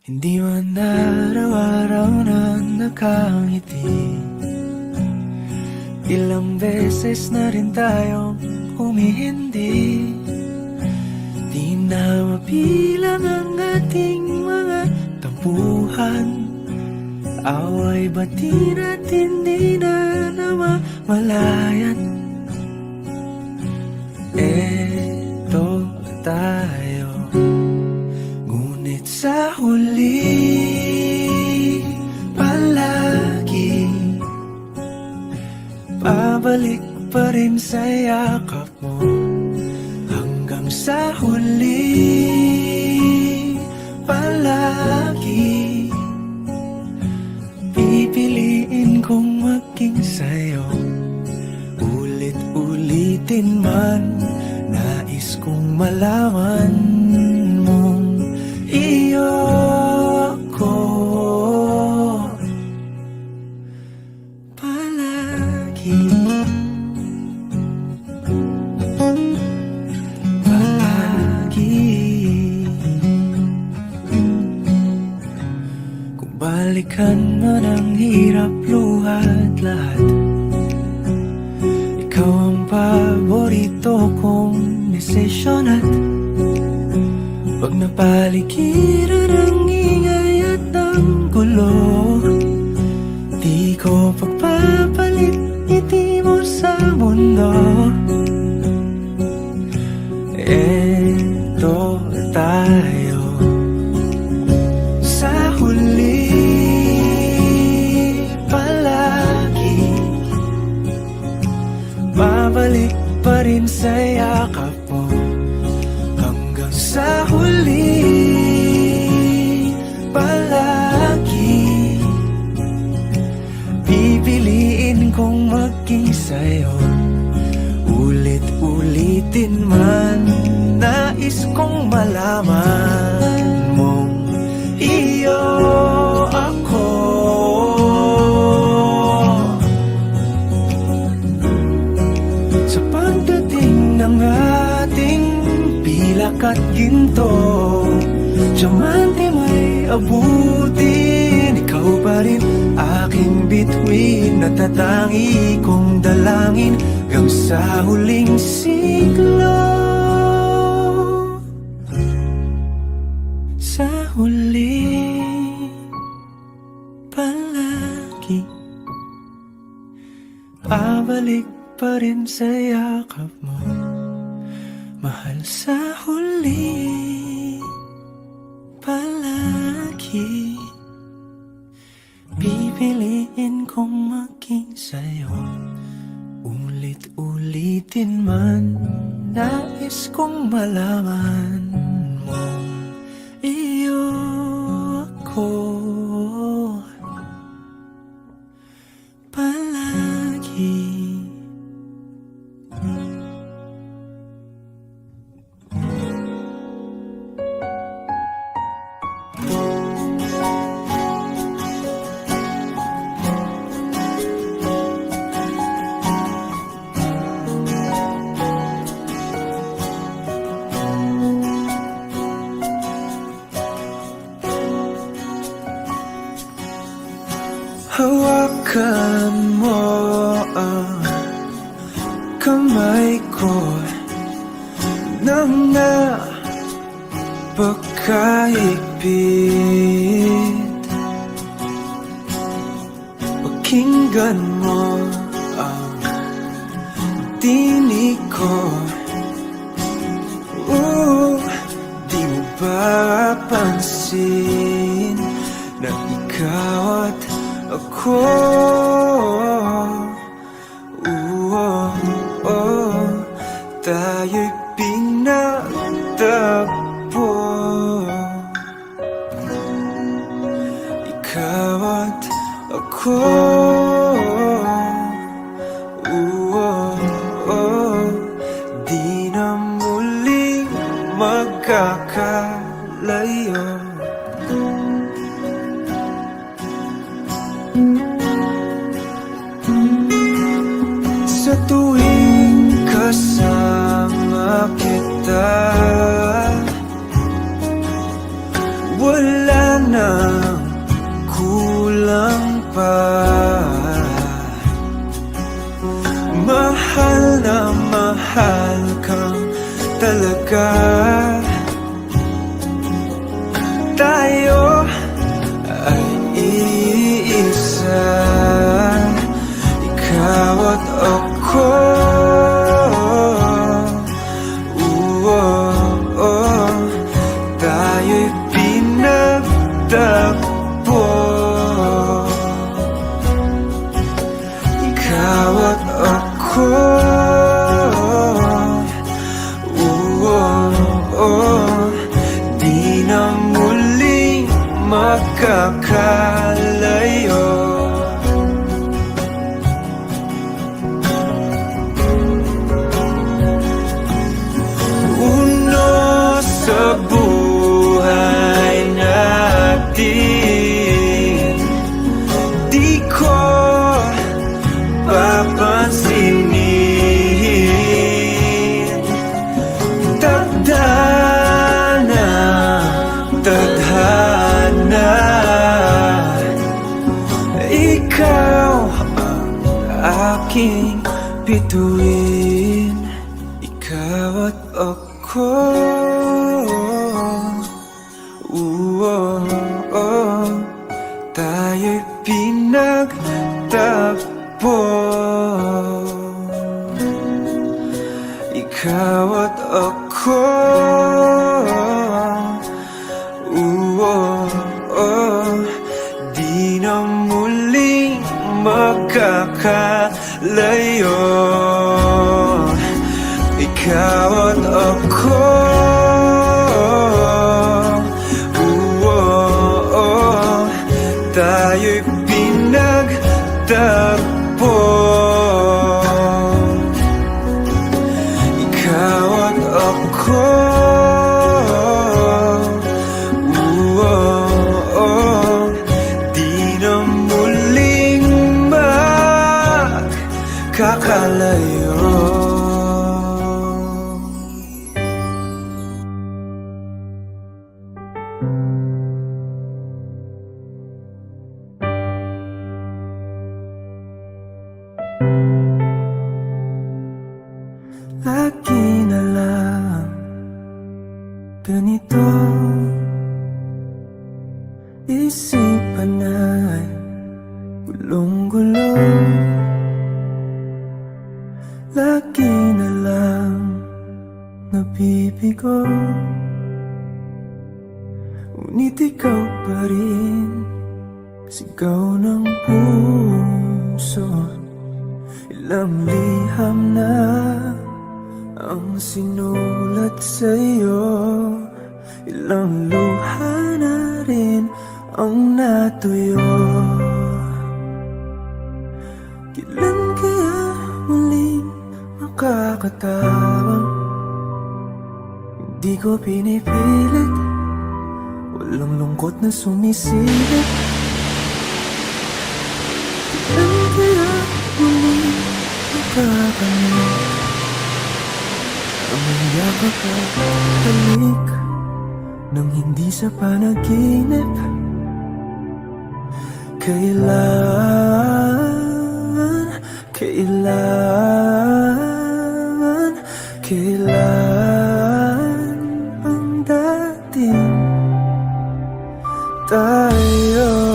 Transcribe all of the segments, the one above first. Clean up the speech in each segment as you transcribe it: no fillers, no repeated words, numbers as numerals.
Hindi man araw-araw na nakangiti. Ilang beses na rin tayong humihindi. Di na mapilang ang ating mga tampuhan. Away bati natin di na namamalayan. Eto tayo, ngunit sa huli palagi pabalik pa rin sa yakap mo. Hanggang sa huli palagi pipiliin kong maging sa'yo. Ulit-ulitin man, nais kong malaman mong iyo ako palagi. Palagi. Kung balikan man ang hirap, luhat lahat, ikaw ang paborito kong desisyon. At pag napaligiran ang ingay at ang gulo, di ko pagpapalit ngiti mo sa mundo. Eto tayo sa huli palagi, babalik pa rin sa yakap mo. Hanggang sa huli palagi pipiliin kong maging sa'yo. Ulit-ulitin man, nais kong malaman mong iyo ako. Sa pagdating ng ating pilak at ginto, diamante may abutin, ikaw pa rin aking bituin, natatangi kong dalangin hanggang sa huling siglo. Sa huli palagi pabalik pa rin sa yakap mo, mahal. Sa huli palagi pipiliin kong maging sa'yo. Ulit-ulitin man, nais kong malaman mong iyo ako palagi. Hawakan mo ang kamay ko nang napakahigpit. Pakinggan mo ang tinig ko. Di mo ba pansin na ikaw at ako, tayo'y pinagtagpo. Ikaw at ako, di na muling magkakalayo. Sa tuwing kasama kita, wala sanang kulang pa. Mahal na mahal kang talaga. Tayo ay iisa, ikaw at ako. Tayo'y pinagtagpo, ikaw at ako. Di na muling makakalayo. Uno sa buhay natin, di ko papansinin. Tadhana, tadhana, ikaw ang aking bituin, ikaw at ako. Tayo'y pinagtagpo, ikaw at ako. Di na muling makakalayo, ikaw at ako. Tayo'y pinagtagpo, ikaw at ako. Di na muling magkakalayo. Lagi na lang ganito, isipan ay gulong-gulo. Lagi na lang nabibigo, ngunit ikaw pa rin sigaw ng puso. Ilang liham na ang sinulat sa'yo, ilang luha na rin ang natuyo. Kailan kaya muling makakatawang? Hindi ko pinipilit, walang lungkot na sumisilip. Kailan kaya muling makakamit ang yakap at halik nang hindi sa panaginip? Kailan, kailan, kailan ang dating tayo?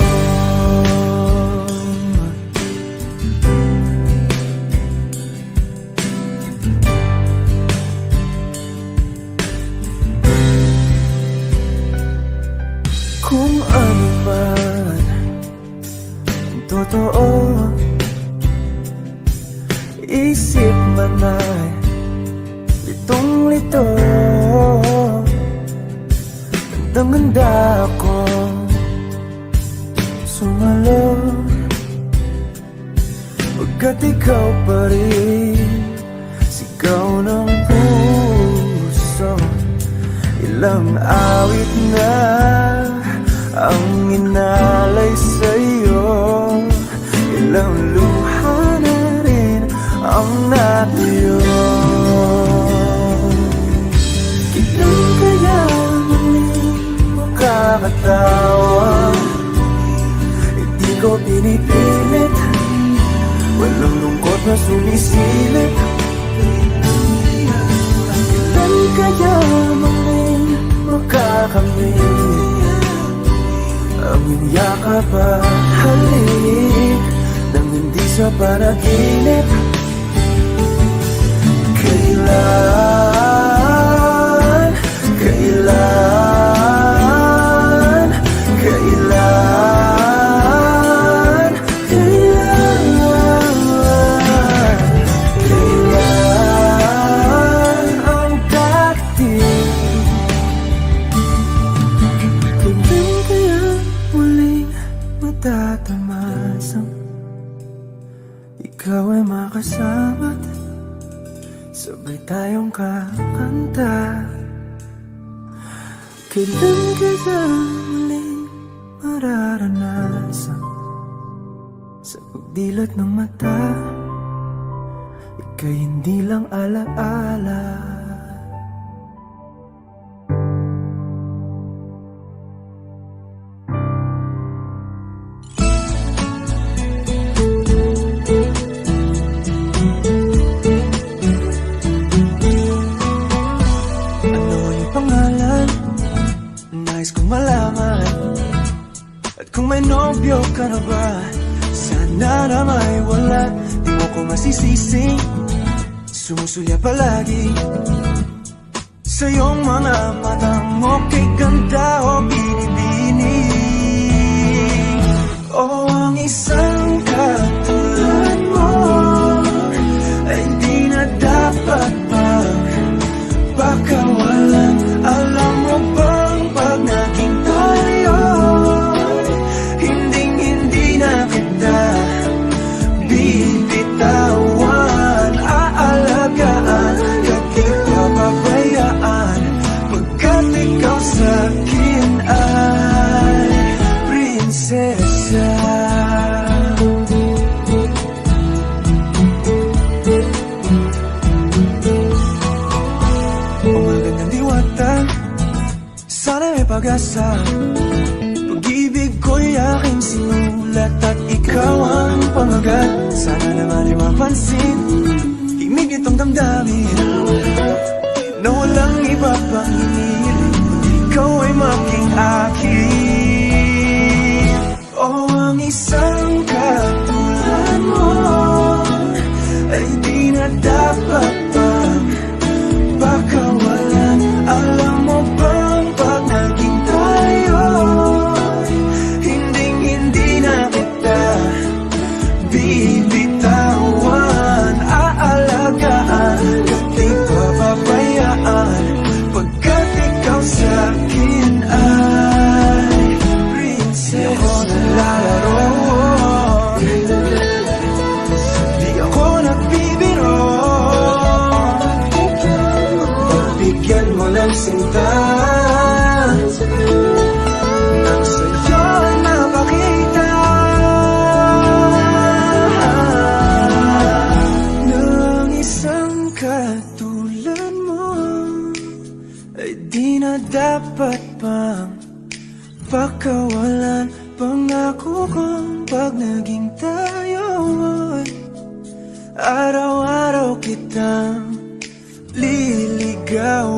Kung ano man ang totoo, isip man ay litong-lito. Handang-handa akong sumalo, pagkat ikaw pa rin sigaw ng puso. Ilang awit na ang inalay sa'yo, ilang luha na rin ang natuyo. Kailan kaya muling makakatawa? ko pinipilit, walang lungkot na sumisilip. Kailan kaya muling makakamit ang iyong yakap at halik nang hindi sa panaginip? Kailan, kailan, kailan, kailan, kailan ang darating? Kailan kaya muling matatamasang ikaw ay makasama't sabay tayong kakanta? Kailan kaya muling mararanasan sa pagdilat ng mata ika'y hindi lang alaala? Nais kong malaman, at kung may nobyo ka na ba, sana na may wala. Di mo ko masisisi, sumusulya palagi sa iyong mga mata mo, kay ganda o binibini. O ang isang katulad mo ay di na dapat pagpakawalan. Alam mo bang pag naging tayo, hinding-hindi na kita bibitawan. Aalagaan, di papabayaan, pagkat ikaw sa'kin ay prinsesa. Umaga ng diwata, sana may pag-asa. Pag-ibig ko'y aking sinulat at ikaw ang pamagat. Sana naman ay mapansin, himig itong damdamin na walang iba pang hinihiling, ikaw ay maging akin. O ang isang katulad mo ay di na dapat pang pagkawalan. Alam mo bang pag naging tayo, hinding-hindi na kita bibitawan. Aalagaan, di papabayaan, pagkat ikaw sa'kin ay prinsesa. Di ako naglalaro, di ako nagbibiro, pagbigyan mo ng sinta nang sa'yo napakita ng isang katulad mo ay di na dapat pang pagkawalan. Pangako kong pag naging tayo ay araw-araw kitang liligawan.